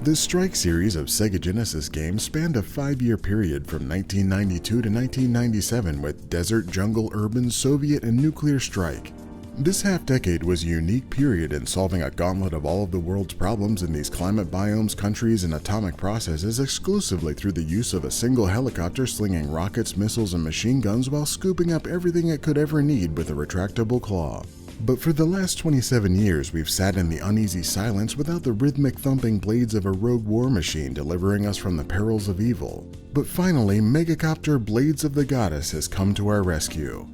The Strike series of Sega Genesis games spanned a 5-year period from 1992 to 1997 with Desert, Jungle, Urban, Soviet, and Nuclear Strike. This half-decade was a unique period in solving a gauntlet of all of the world's problems in these climate biomes, countries, and atomic processes exclusively through the use of a single helicopter slinging rockets, missiles, and machine guns while scooping up everything it could ever need with a retractable claw. But for the last 27 years, we've sat in the uneasy silence without the rhythmic thumping blades of a rogue war machine delivering us from the perils of evil. But finally, Megacopter Blades of the Goddess has come to our rescue.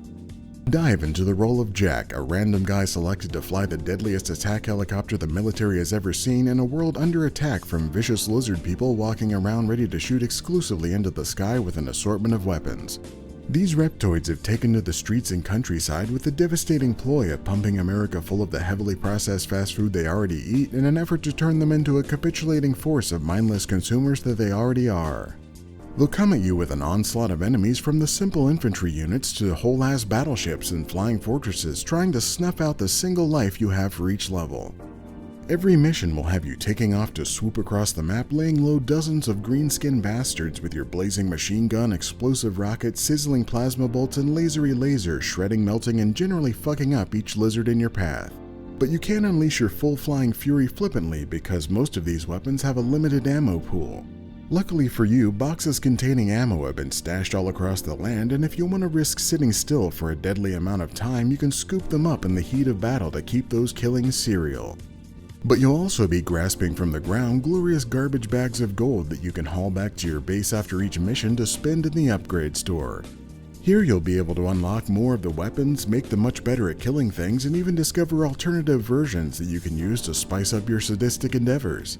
Dive into the role of Jack, a random guy selected to fly the deadliest attack helicopter the military has ever seen in a world under attack from vicious lizard people walking around ready to shoot exclusively into the sky with an assortment of weapons. These reptoids have taken to the streets and countryside with the devastating ploy of pumping America full of the heavily processed fast food they already eat in an effort to turn them into a capitulating force of mindless consumers that they already are. They'll come at you with an onslaught of enemies from the simple infantry units to whole-ass battleships and flying fortresses trying to snuff out the single life you have for each level. Every mission will have you taking off to swoop across the map, laying low dozens of green-skinned bastards with your blazing machine gun, explosive rockets, sizzling plasma bolts, and lasery laser shredding, melting, and generally fucking up each lizard in your path. But you can't unleash your full flying fury flippantly because most of these weapons have a limited ammo pool. Luckily for you, boxes containing ammo have been stashed all across the land, and if you want to risk sitting still for a deadly amount of time, you can scoop them up in the heat of battle to keep those killings serial. But you'll also be grasping from the ground glorious garbage bags of gold that you can haul back to your base after each mission to spend in the upgrade store. Here you'll be able to unlock more of the weapons, make them much better at killing things, and even discover alternative versions that you can use to spice up your sadistic endeavors.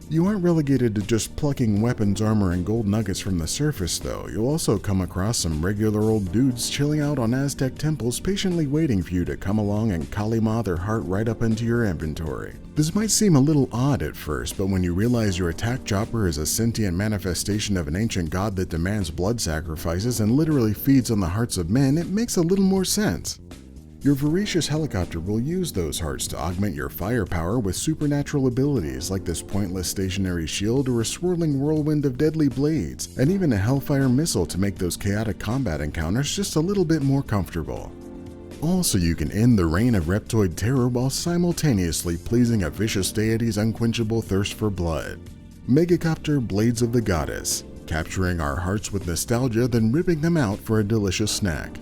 You aren't relegated to just plucking weapons, armor, and gold nuggets from the surface though. You'll also come across some regular old dudes chilling out on Aztec temples patiently waiting for you to come along and Kalima their heart right up into your inventory. This might seem a little odd at first, but when you realize your attack chopper is a sentient manifestation of an ancient god that demands blood sacrifices and literally feeds on the hearts of men, it makes a little more sense. Your voracious helicopter will use those hearts to augment your firepower with supernatural abilities like this pointless stationary shield or a swirling whirlwind of deadly blades, and even a Hellfire missile to make those chaotic combat encounters just a little bit more comfortable. Also, you can end the reign of reptoid terror while simultaneously pleasing a vicious deity's unquenchable thirst for blood. Megacopter Blades of the Goddess, capturing our hearts with nostalgia then ripping them out for a delicious snack.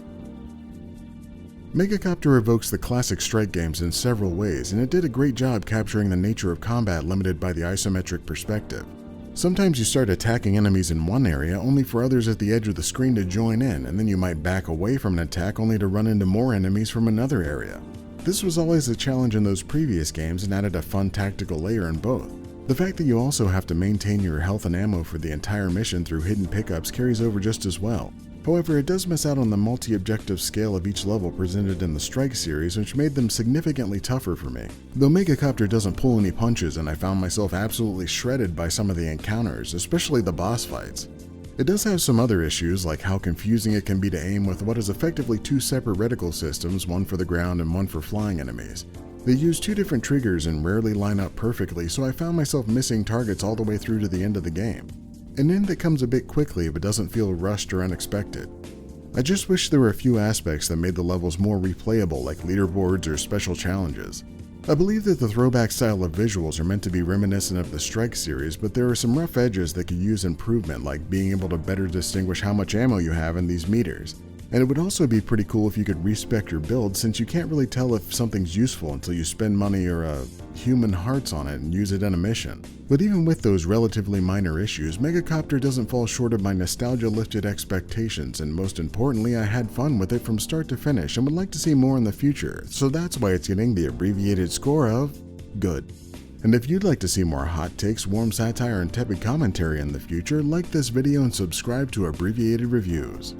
Megacopter evokes the classic Strike games in several ways, and it did a great job capturing the nature of combat limited by the isometric perspective. Sometimes you start attacking enemies in one area only for others at the edge of the screen to join in, and then you might back away from an attack only to run into more enemies from another area. This was always a challenge in those previous games and added a fun tactical layer in both. The fact that you also have to maintain your health and ammo for the entire mission through hidden pickups carries over just as well. However, it does miss out on the multi-objective scale of each level presented in the Strike series, which made them significantly tougher for me. Though Megacopter doesn't pull any punches and I found myself absolutely shredded by some of the encounters, especially the boss fights. It does have some other issues, like how confusing it can be to aim with what is effectively two separate reticle systems, one for the ground and one for flying enemies. They use two different triggers and rarely line up perfectly, so I found myself missing targets all the way through to the end of the game. An end that comes a bit quickly but doesn't feel rushed or unexpected. I just wish there were a few aspects that made the levels more replayable, like leaderboards or special challenges. I believe that the throwback style of visuals are meant to be reminiscent of the Strike series, but there are some rough edges that could use improvement, like being able to better distinguish how much ammo you have in these meters. And it would also be pretty cool if you could respec your build, since you can't really tell if something's useful until you spend money or human hearts on it and use it in a mission. But even with those relatively minor issues, Megacopter doesn't fall short of my nostalgia-lifted expectations, and most importantly, I had fun with it from start to finish and would like to see more in the future, so that's why it's getting the abbreviated score of good. And if you'd like to see more hot takes, warm satire, and tepid commentary in the future, like this video and subscribe to Abbreviated Reviews.